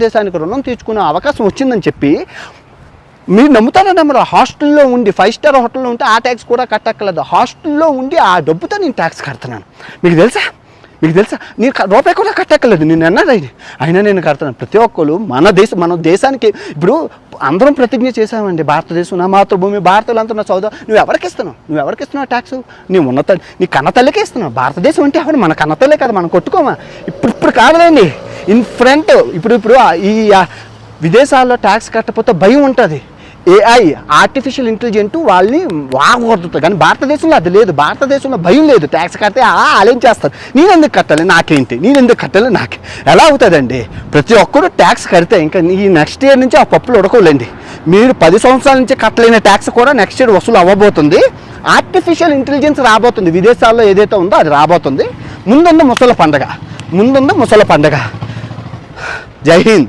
భారతదేశానికి రుణం తీర్చుకునే అవకాశం వచ్చిందని చెప్పి మీరు నమ్ముతారా నమ్మరా? హాస్టల్లో ఉండి 5 స్టార్ హోటల్లో ఉంటే ఆ ట్యాక్స్ కూడా కట్టక్కర్లేదు. హాస్టల్లో ఉండి ఆ డబ్బుతో నేను ట్యాక్స్ కడుతున్నాను. మీకు తెలుసా నేను రూపాయి కూడా కట్టక్కర్లేదు. నేను అన్నది అయినా నేను కడుతున్నాను. ప్రతి ఒక్కరు మన దేశానికి ఇప్పుడు అందరం ప్రతిజ్ఞ చేసామండి, భారతదేశం నా మాతృభూమి, భారతీయులంతా నా సోదరు. నువ్వు ఎవరికి ఇస్తున్నావు ట్యాక్స్? నీ నీ కన్నతల్లికే ఇస్తున్నావు. భారతదేశం అంటే ఎవరు? మన కన్నతల్లే కదా, మనం కొట్టుకోమా? ఇప్పుడు కాదులేండి, ఇన్ ఫ్రంట్ ఇప్పుడు ఈ విదేశాల్లో ట్యాక్స్ కట్టకపోతే భయం ఉంటుంది. AI ఆర్టిఫిషియల్ ఇంటెలిజెంట్ వాళ్ళని వాగొడుతుంది. కానీ భారతదేశంలో అది లేదు. భారతదేశంలో భయం లేదు. ట్యాక్స్ కడితే అలేం చేస్తారు. నేను ఎందుకు కట్టాలి, నాకేంటి, నాకు ఎలా అవుతుందండి? ప్రతి ఒక్కరు ట్యాక్స్ కడితే ఇంకా ఈ నెక్స్ట్ ఇయర్ నుంచి ఆ పప్పులు ఉడకోలేండి. మీరు 10 సంవత్సరాల నుంచి కట్టలేని ట్యాక్స్ కూడా నెక్స్ట్ ఇయర్ వసూలు అవ్వబోతుంది. ఆర్టిఫిషియల్ ఇంటెలిజెన్స్ రాబోతుంది. విదేశాల్లో ఏదైతే ఉందో అది రాబోతుంది. ముందుంది ముసల పండగ. జై హింద్.